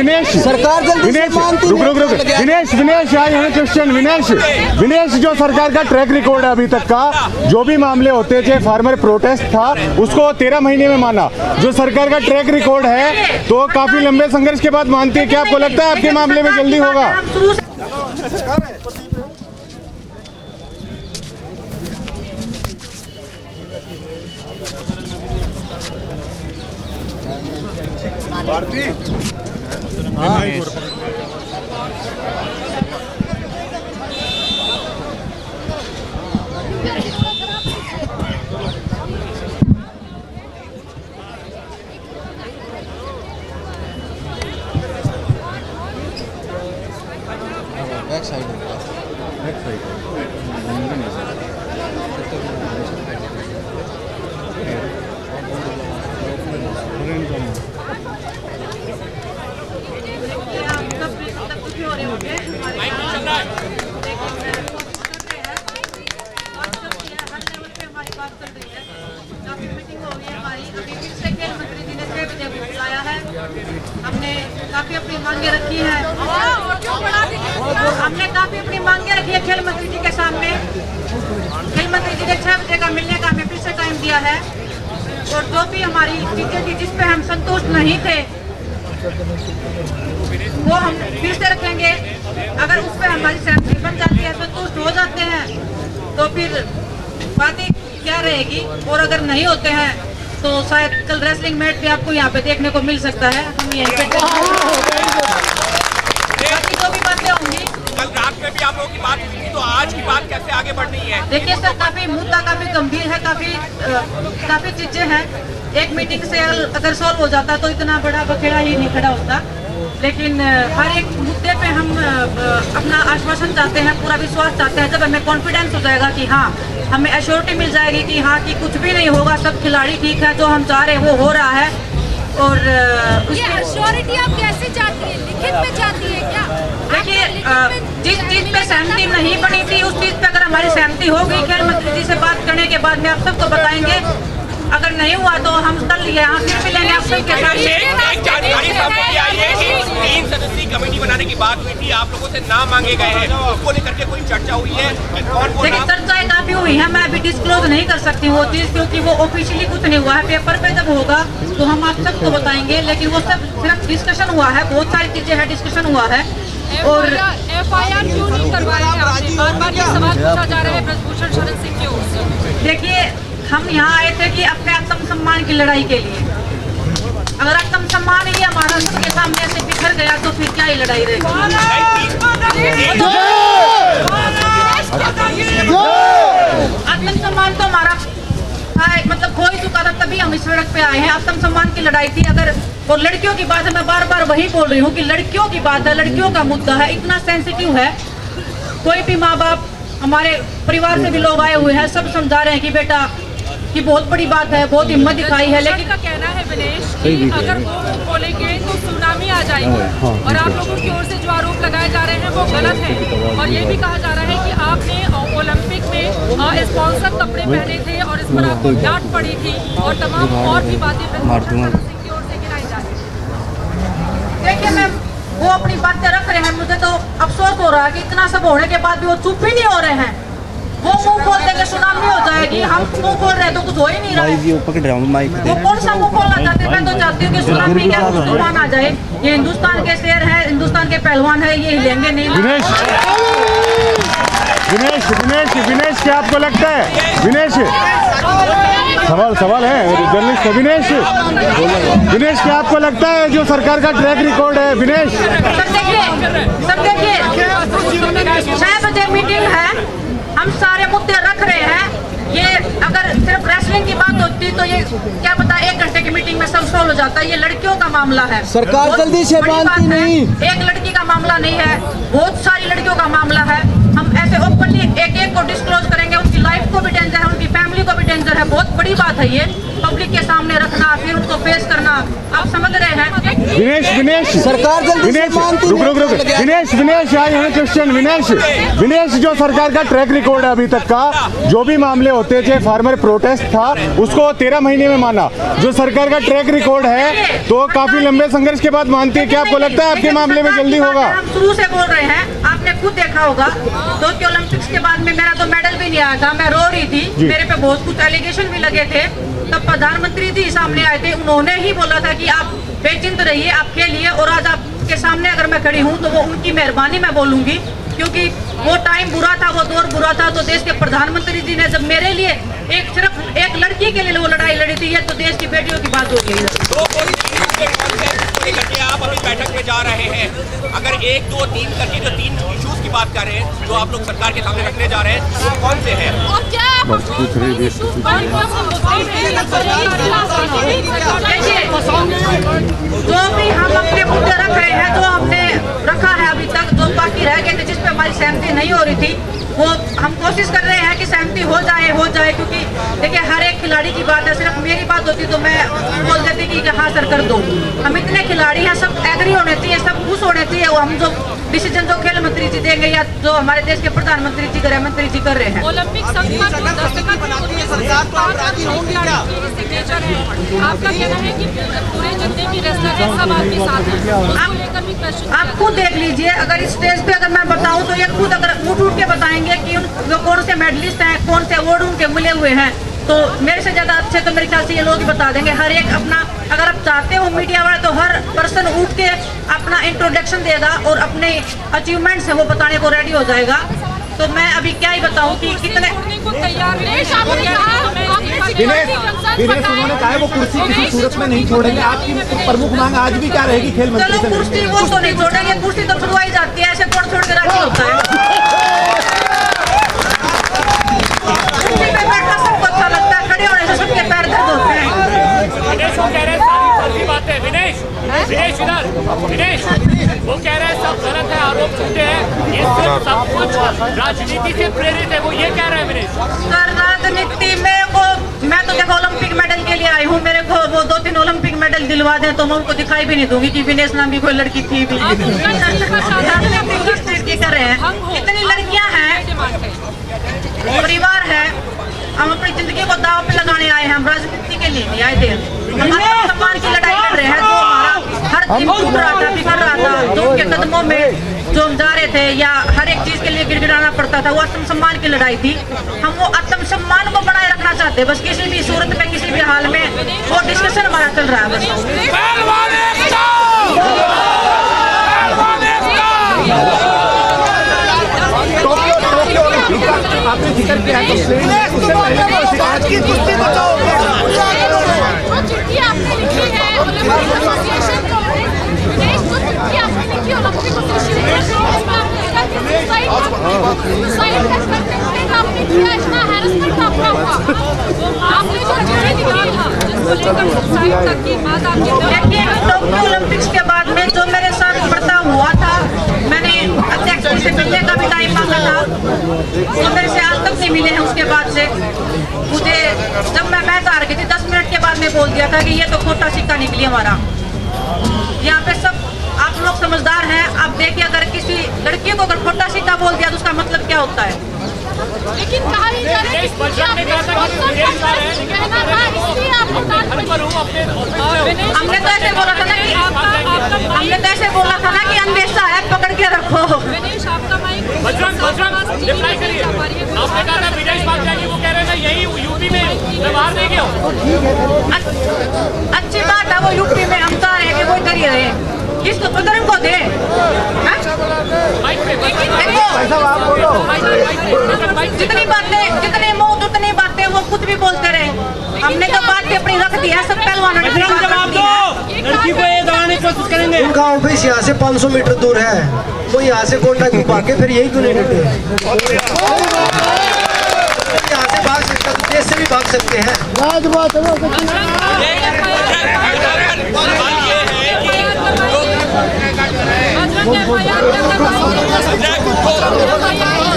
विनेश सरकार जल्दी से मानती नहीं। रुक विनेश आई है क्वेश्चन। विनेश जो सरकार का ट्रैक रिकॉर्ड है अभी तक का, जो भी मामले होते थे, फार्मर प्रोटेस्ट था उसको 13 महीने में माना। जो सरकार का ट्रैक रिकॉर्ड है तो काफी लंबे संघर्ष के बाद मानती है। क्या आपको लगता है आपके मामले में जल्दी होगा? भारती बैक साइड हमने काफी अपनी मांगे रखी है। हमने काफी अपनी मांगे रखी है खेल मंत्री जी के सामने। खेल मंत्री जी ने 6 बजे का मिलने का हमें फिर से टाइम दिया है और जो भी हमारी चीजें थी जिस पे हम संतुष्ट नहीं थे वो हम फिर से रखेंगे। अगर उस पर हमारी सहमति बन जाती है, संतुष्ट हो जाते हैं तो फिर बात ही क्या रहेगी। और अगर नहीं होते हैं तो शायद कल रेसलिंग मैच भी आपको यहाँ पे देखने को मिल सकता है। हम यहीं पे बाकी जो भी बातें होंगी, कल रात में भी आप लोगों की बात हुई थी, तो आज की बात कैसे आगे बढ़ रही है? देखिए सर, काफी मुद्दा काफी गंभीर है, काफी चीजें हैं। एक मीटिंग से अगर सॉल्व हो जाता तो इतना बड़ा बखेड़ा ही नहीं खड़ा होता। लेकिन हर एक मुद्दे पे हम अपना आश्वासन चाहते हैं, पूरा विश्वास चाहते हैं। जब हमें कॉन्फिडेंस हो जाएगा कि हाँ, हमें एश्योरिटी मिल जाएगी कि हाँ कि कुछ भी नहीं होगा, सब खिलाड़ी ठीक है, जो हम चाह रहे हैं वो हो रहा है। और ये एश्योरिटी आप कैसे चाहती है? लिखित में चाहती है क्या? देखिए, जिस चीज पे सहमति नहीं बनी थी उस चीज पे अगर हमारी सहमति हो गई, खेल मंत्री जी से बात करने के बाद में आप सबको बताएंगे। अगर नहीं हुआ तो हम कल यहाँ फिर मिलेंगे आप सबके साथ। एक जानकारी सामने आई है कि 3 सदस्यीय कमेटी बनाने की बात हुई थी, आप लोगों से नाम मांगे गए हैं, उसको लेकर के कोई चर्चा हुई है? देखिए, चर्चाएं काफी हुई है, मैं अभी डिस्क्लोज नहीं कर सकती वो चीज, क्योंकि वो ऑफिशियली कुछ नहीं हुआ है। पेपर पे जब होगा तो हम आप सबको बताएंगे। लेकिन वो सब सिर्फ डिस्कशन हुआ है, बहुत सारी चीजें हैं, डिस्कशन हुआ है। और FIR क्यों नहीं करवाया है आपने? बार-बार ये सवाल पूछा जा रहा है ब्रजभूषण शरण सिंह की ओर से। देखिए, हम यहाँ आए थे कि अपने आत्मसम्मान की लड़ाई के लिए। अगर आत्मसम्मान ही हमारा सबके सामने ऐसे बिखर गया तो फिर क्या ही लड़ाई रहेगी। आत्मसम्मान तो हमारा मतलब खो ही चुका था, तभी हम इस सड़क पे आए हैं। आत्मसम्मान की लड़ाई थी। अगर और लड़कियों की बात है, मैं बार बार वही बोल रही हूँ कि लड़कियों की बात है, लड़कियों का मुद्दा है, इतना सेंसिटिव है। कोई भी माँ बाप, हमारे परिवार से भी लोग आए हुए हैं, सब समझा रहे हैं कि बेटा कि बहुत बड़ी बात है, बहुत हिम्मत दिखाई है। लेकिन का कहना है विनेश कि अगर वो बोलेंगे तो सुनामी आ जाएगी और आप लोगों की ओर से जो आरोप लगाए जा रहे हैं वो गलत है। और ये भी कहा जा रहा है कि आपने ओलंपिक में स्पॉन्सर कपड़े पहने थे और इस पर आपको डांट पड़ी थी और तमाम और भी बातें ब्रजभूषण सिंह की ओर से गिनाई जा रही है। देखिए मैम, वो अपनी बातें रख रहे हैं, मुझे तो अफसोस हो रहा है कि इतना सब होने के बाद भी वो चुप ही नहीं हो रहे हैं। वो मुंह खोल देंगे सुनामी हो जाएगी, हम मुंह खोल रहे हैं तो कुछ हो ही नहीं रहा है। वो कौन सा मुंह खोलना चाहते हैं? मैं तो चाहती हूँ कि सुनामी क्या तूफान आ जाए। ये हिंदुस्तान के शेर है, हिंदुस्तान के पहलवान है, ये हिलेंगे नहीं। विनेश क्या आपको लगता है? विनेश सवाल है जर्नलिस्ट को। विनेश क्या आपको लगता है जो सरकार का ट्रैक रिकॉर्ड है? विनेश सब देखिए 6 बजे मीटिंग है, हम सारे मुद्दे रख रहे हैं। ये अगर सिर्फ रेसलिंग की बात होती तो ये क्या पता 1 घंटे की मीटिंग में सब सॉल्व हो जाता है। ये लड़कियों का मामला है, सरकार जल्दी से मानती नहीं। एक लड़की का मामला नहीं है, बहुत सारी लड़कियों का मामला है। हम ऐसे ओपनली एक को डिस्क्लोज करेंगे, उनकी लाइफ को भी डेंजर है, उनकी फैमिली को भी डेंजर है। बहुत बड़ी बात है ये। पब्लिक के सामने रखना, फिर उनको फेस करना, आप समझ रहे हैं? विनेश सरकार जल्दी से विनेश मानती रुक नहीं। रुक रुक विनेश आई है क्वेश्चन। विनेश जो सरकार का ट्रैक रिकॉर्ड है अभी तक का, जो भी मामले होते थे, फार्मर प्रोटेस्ट था, उसको 13 महीने में माना। जो सरकार का ट्रैक रिकॉर्ड है तो काफी लंबे संघर्ष के बाद मानती है। क्या आपको लगता है आपके मामले में जल्दी होगा? हम शुरू से बोल रहे हैं, आपने खुद देखा होगा टोक्यो ओलंपिक्स के बाद में मेरा तो मेडल भी नहीं आया था, मैं रो रही थी, मेरे पे बहुत कुछ एलिगेशन भी लगे थे। तब प्रधानमंत्री जी सामने आए थे, उन्होंने ही बोला था कि आप बेचिंत रहिए, आप खेलिए। और आज आपके सामने अगर मैं खड़ी हूँ तो वो उनकी मेहरबानी मैं बोलूंगी, क्योंकि वो टाइम बुरा था, वो दौर बुरा था। तो देश के प्रधानमंत्री जी ने जब मेरे लिए सिर्फ एक लड़की के लिए वो लड़ाई लड़ी थी, ये तो देश की बेटियों की बात हो गई। आप अभी बैठक में जा रहे हैं, अगर 1, 2, 3 करके जो 3 इश्यूज की बात कर रहे हैं, जो आप लोग सरकार के सामने रखने जा रहे हैं, वो कौन से हैं? और क्या जो भी हम अपने मुद्दे रख रहे हैं, जो हमने रखा है अभी तक, जो बाकी रह गए थे, जिस पे हमारी सहमति नहीं हो रही थी, वो हम कोशिश कर रहे हैं कि सहमति हो जाए। क्योंकि देखिए, हर एक खिलाड़ी की बात है। सिर्फ मेरी बात होती तो मैं बोल देती कि हाँ सर कर दो। हम इतने खिलाड़ी हैं, सब एग्री होने चाहिए, सब खुश होने चाहिए। वो हम जो डिसीजन जो खेल मंत्री जी देंगे या जो हमारे देश के प्रधानमंत्री जी, गृह मंत्री जी कर रहे हैं। ओलंपिक संघ का जो दस्तखत सिग्नेचर है, आपका कहना है कि पूरे जितने भी रेसलर हैं सब आपके साथ हैं, उसको लेकर भी क्वेश्चन। आप खुद देख लीजिए, अगर इस स्टेज पे अगर मैं बताऊं तो ये खुद अगर उठ के बताएंगे कि वो कौन से मेडलिस्ट हैं, कौन से अवार्ड उनके मिले हुए हैं। तो मेरे से ज्यादा अच्छे तो मेरे ख्याल से ये लोग ही बता देंगे। हर एक अपना, अगर आप चाहते हो मीडिया वाले, तो हर पर्सन उठ के अपना इंट्रोडक्शन देगा और अपने अचीवमेंट्स है वो बताने को रेडी हो जाएगा। तो मैं अभी क्या ही बताऊं कि कितने को तैयार नहीं। उन्होंने कहा है वो कुर्सी किसी सूरत में नहीं छोड़ेंगे। आपकी प्रमुख मांग आज भी क्या रहेगी खेल मंत्री चलो से? कुर्सी वो तो नहीं छोड़ेंगे, कुर्सी तो छुड़वाई जाती है, ऐसे छोड़ के राजी होता है। कुर्सी पे बैठना सबको अच्छा लगता है, खड़े होने से सबके पैर दर्द होते हैं। विनेश वो कह रहे हैं सारी फर्जी बातें। विनेश इधर विनेश वो कह रहे हैं सब गलत है, आरोप झूठे हैं, ये सिर्फ सब कुछ राजनीति से प्रेरित है, वो ये कह रहे हैं। विनेश सर, राजनीति में वो, मैं तो देखो ओलंपिक मेडल के लिए आई हूँ। मेरे को वो 2-3 ओलंपिक मेडल दिलवा दें तो मैं उनको दिखाई भी नहीं दूंगी कि विनेश नाम की कोई लड़की थी भी। राजनीति किस चीज की कर रहे हैं? कितनी लड़कियां हैं, परिवार है, हम अपनी जिंदगी को दाव पे लगाने आए हैं। हम राजनीति के लिए नहीं आए थे, हम आत्मसम्मान की लड़ाई लड़ रहे हैं। जो हमारा हर दिन टूट रहा था, बिखर रहा था, जो उनके कदमों में जो हम जा रहे थे या हर एक चीज के लिए गिड़गिड़ाना पड़ता था, वो आत्मसम्मान की लड़ाई थी। हम वो आत्मसम्मान को बनाए रखना चाहते हैं बस। किसी भी सूरत में, किसी भी हाल में वो डिस्कशन हमारा चल रहा है बस। आपने जिक्र किया है आज की कुश्ती बचाओ। जो चिट्ठी आपने लिखी है ओलंपिक एसोसिएशन को, विनेश जो चिट्ठी आपने लिखी ओलंपिक एसोसिएशन को, उसमें आपने लिखा कि सुसाइड का स्टेटमेंट आपने दिया, इतना हैरेसमेंट आपका हुआ। आपने जो चिट्ठी लिखी था जिसको लेकर सुसाइड तक की बात आपकी, देखिए टोक्यो ओलंपिक्स के बाद में जो मेरे साथ बर्ताव हुआ था, मैंने अध्यक्ष जी से मिलने का भी टाइम मांगा था, तो मेरे से आज तक नहीं मिले हैं। उसके बाद से मुझे, जब मैं मैच हार गई थी 10 मिनट के बाद में बोल दिया था कि ये तो खोटा सिक्का निकली हमारा। यहाँ पे सब आप लोग समझदार हैं, आप देखिए, अगर किसी लड़की को अगर खोटा सिक्का बोल दिया तो उसका मतलब क्या होता है? लेकिन कहा ही जा रहा है कि कहना था, इसलिए आप हमने तो ऐसे बोला था ना कि अंदेशा है, पकड़ के रखो। विनेश आपका माइक बजरंग रिप्लाई करिए। आपने कहा था विदेश भाग जाएगी, वो कह रहे हैं यही यूपी में व्यवहार देंगे। अच्छी बात है, वो यूपी में हम चाह रहे हैं कि वो इधर ही रहे, किसको बजरंग को दे। जितनी बातें, जितने मुंह उतनी बातें, वो खुद भी बोलते रहे। हमने तो बात भी अपनी रख दी है, सब पहलवानों ने जवाब दो। लड़की को ये दबाने की कोशिश करेंगे। उनका ऑफिस यहाँ से 500 मीटर दूर है, वो यहाँ से कॉन्टैक्ट में भागे, फिर यही क्यों नहीं निकले? यहाँ से भाग सकते, देश से भी भाग सकते हैं।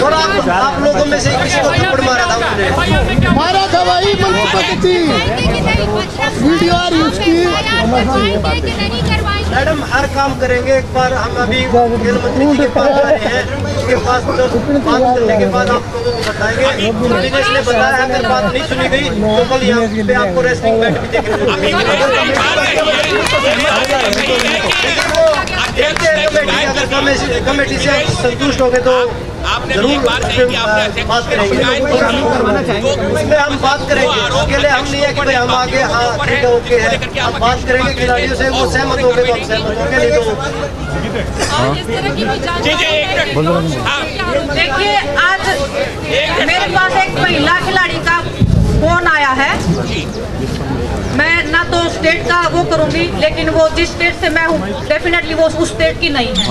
और आप लोगों में से किसी को थप्पड़ मारा था उसने? मारा था भाई मंत्री वीडियो आ रही उसकी। मैडम हर काम करेंगे। एक बार हम अभी खेल मंत्री जी के पास जा रहे हैं, उसके पास तो बात करने के बाद आप लोगों को बताएंगे। विनेश ने बताया अगर बात नहीं सुनी गई तो कल यहाँ पे आपको रेस्टिंग बैठ भी देखने को मिलेगी। अगर कमेटी से आप संतुष्ट हो गए तो जरूर बात करेंगे। उसमें हम बात करेंगे, अकेले हम नहीं है कि भाई हम आगे हाँ ठीक है ओके है, हम बात करेंगे खिलाड़ियों से। वो सहमत हो गए तो हम सहमत होंगे, नहीं तो देखिए आज मेरे पास एक महिला खिलाड़ी का फोन आया है। मैं ना तो स्टेट का वो करूंगी, लेकिन वो जिस स्टेट से मैं हूँ डेफिनेटली वो उस स्टेट की नहीं है।